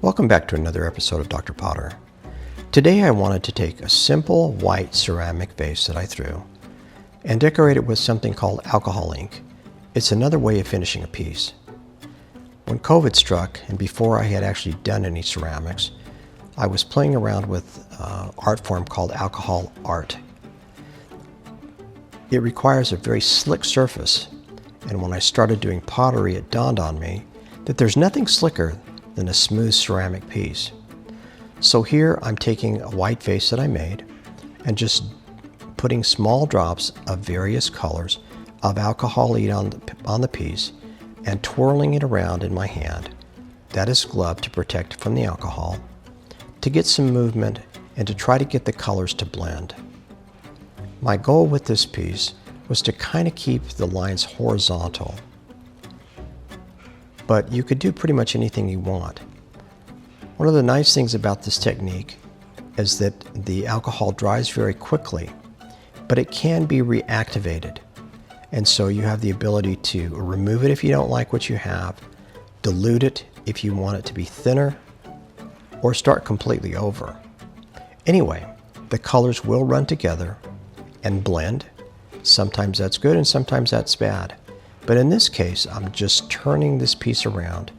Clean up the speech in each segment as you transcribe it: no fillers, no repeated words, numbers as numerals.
Welcome back to another episode of Dr. Potter. Today I wanted to take a simple white ceramic vase that I threw and decorate it with something called alcohol ink. It's another way of finishing a piece. When COVID struck, and before I had actually done any ceramics, I was playing around with an art form called alcohol art. It requires a very slick surface, and when I started doing pottery, it dawned on me that there's nothing slicker than a smooth ceramic piece. So here I'm taking a white vase that I made and just putting small drops of various colors of alcohol ink on the piece and twirling it around in my hand. That is gloved to protect from the alcohol, to get some movement and to try to get the colors to blend. My goal with this piece was to kind of keep the lines horizontal, but you could do pretty much anything you want. One of the nice things about this technique is that the alcohol dries very quickly, but it can be reactivated. And so you have the ability to remove it if you don't like what you have, dilute it if you want it to be thinner, or start completely over. Anyway, the colors will run together and blend. Sometimes that's good and sometimes that's bad. But in this case, I'm just turning this piece around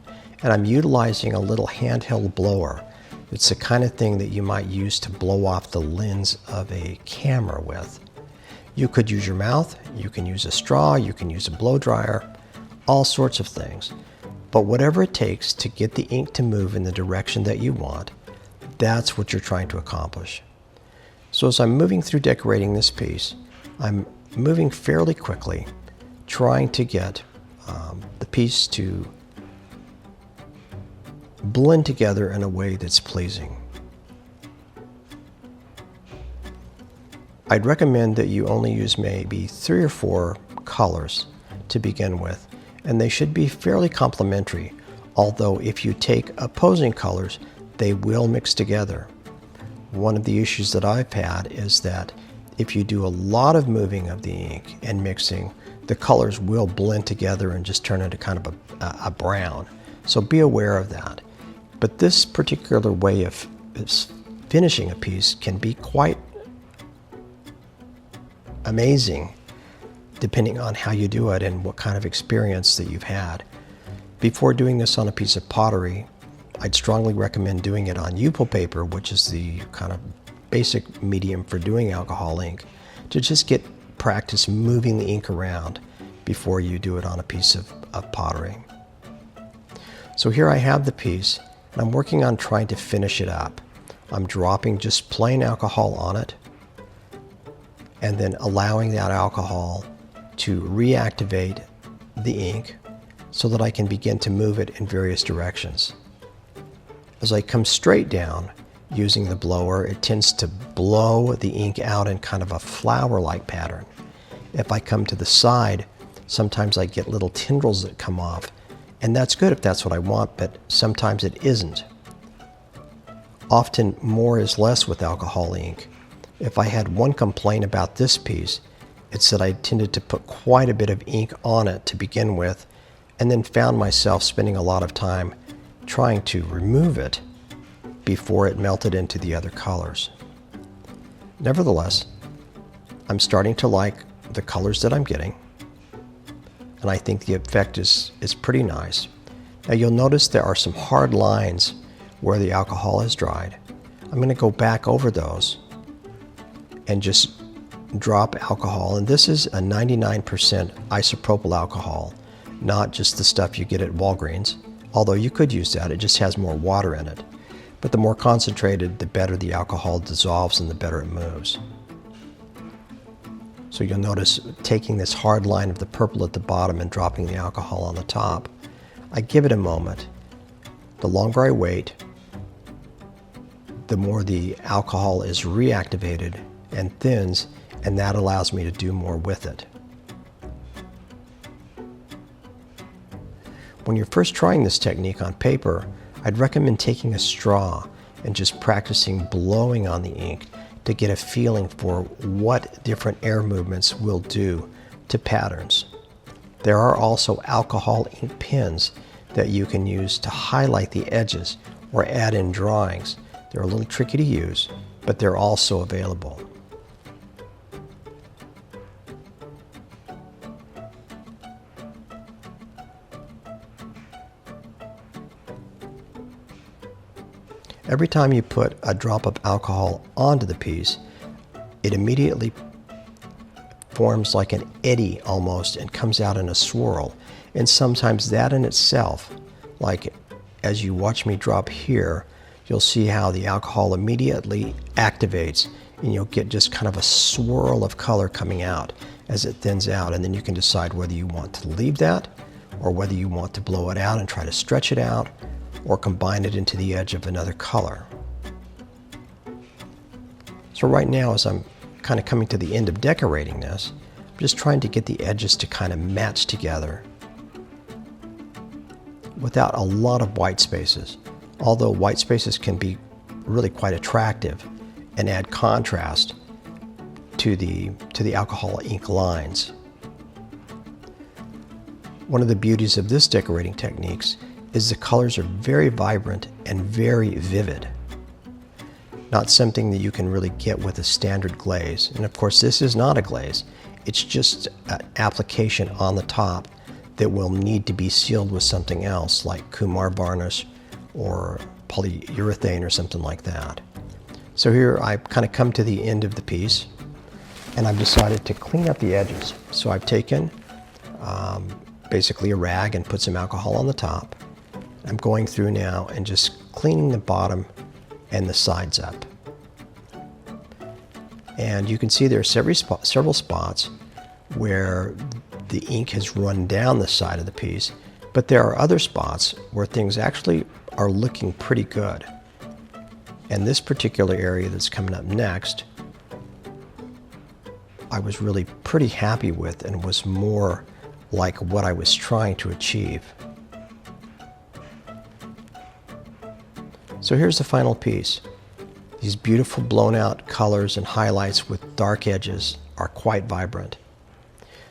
and I'm utilizing a little handheld blower. It's the kind of thing that you might use to blow off the lens of a camera with. You could use your mouth, you can use a straw, you can use a blow dryer, all sorts of things. But whatever it takes to get the ink to move in the direction that you want, that's what you're trying to accomplish. So as I'm moving through decorating this piece, I'm moving fairly quickly, trying to get the piece to blend together in a way that's pleasing. I'd recommend that you only use maybe 3 or 4 colors to begin with, and they should be fairly complementary, although if you take opposing colors, they will mix together. One of the issues that I've had is that if you do a lot of moving of the ink and mixing, the colors will blend together and just turn into kind of a brown. So be aware of that. But this particular way of finishing a piece can be quite amazing depending on how you do it and what kind of experience that you've had. Before doing this on a piece of pottery, I'd strongly recommend doing it on Yupo paper, which is the kind of basic medium for doing alcohol ink, to just get practice moving the ink around before you do it on a piece of pottery. So here I have the piece, and I'm working on trying to finish it up. I'm dropping just plain alcohol on it, and then allowing that alcohol to reactivate the ink so that I can begin to move it in various directions. As I come straight down using the blower, it tends to blow the ink out in kind of a flower-like pattern. If I come to the side, sometimes I get little tendrils that come off, and that's good if that's what I want, but sometimes it isn't. Often more is less with alcohol ink. If I had one complaint about this piece, it's that I tended to put quite a bit of ink on it to begin with, and then found myself spending a lot of time trying to remove it before it melted into the other colors. Nevertheless, I'm starting to like the colors that I'm getting, and I think the effect is pretty nice. Now you'll notice there are some hard lines where the alcohol has dried. I'm going to go back over those and just drop alcohol, and this is a 99% isopropyl alcohol, not just the stuff you get at Walgreens, although you could use that, it just has more water in it. But the more concentrated, the better the alcohol dissolves and the better it moves. So you'll notice taking this hard line of the purple at the bottom and dropping the alcohol on the top. I give it a moment. The longer I wait, the more the alcohol is reactivated and thins, and that allows me to do more with it. When you're first trying this technique on paper, I'd recommend taking a straw and just practicing blowing on the ink to get a feeling for what different air movements will do to patterns. There are also alcohol ink pens that you can use to highlight the edges or add in drawings. They're a little tricky to use, but they're also available. Every time you put a drop of alcohol onto the piece, it immediately forms like an eddy almost and comes out in a swirl. And sometimes that in itself, like as you watch me drop here, you'll see how the alcohol immediately activates and you'll get just kind of a swirl of color coming out as it thins out. And then you can decide whether you want to leave that or whether you want to blow it out and try to stretch it out or combine it into the edge of another color. So right now, as I'm kind of coming to the end of decorating this, I'm just trying to get the edges to kind of match together without a lot of white spaces, although white spaces can be really quite attractive and add contrast to the alcohol ink lines. One of the beauties of this decorating techniques is the colors are very vibrant and very vivid. Not something that you can really get with a standard glaze. And of course, this is not a glaze. It's just an application on the top that will need to be sealed with something else like Kumar varnish or polyurethane or something like that. So here I've kind of come to the end of the piece and I've decided to clean up the edges. So I've taken basically a rag and put some alcohol on the top. I'm going through now and just cleaning the bottom and the sides up. And you can see there are several spots where the ink has run down the side of the piece, but there are other spots where things actually are looking pretty good. And this particular area that's coming up next, I was really pretty happy with and was more like what I was trying to achieve. So here's the final piece. These beautiful blown out colors and highlights with dark edges are quite vibrant.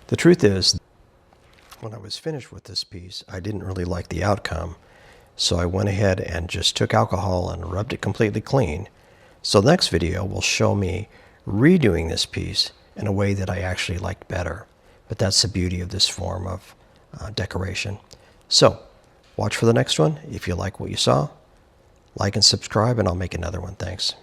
The truth is, when I was finished with this piece, I didn't really like the outcome, so I went ahead and just took alcohol and rubbed it completely clean. So the next video will show me redoing this piece in a way that I actually liked better. But that's the beauty of this form of decoration. So watch for the next one. If you like what you saw, like and subscribe, and I'll make another one. Thanks.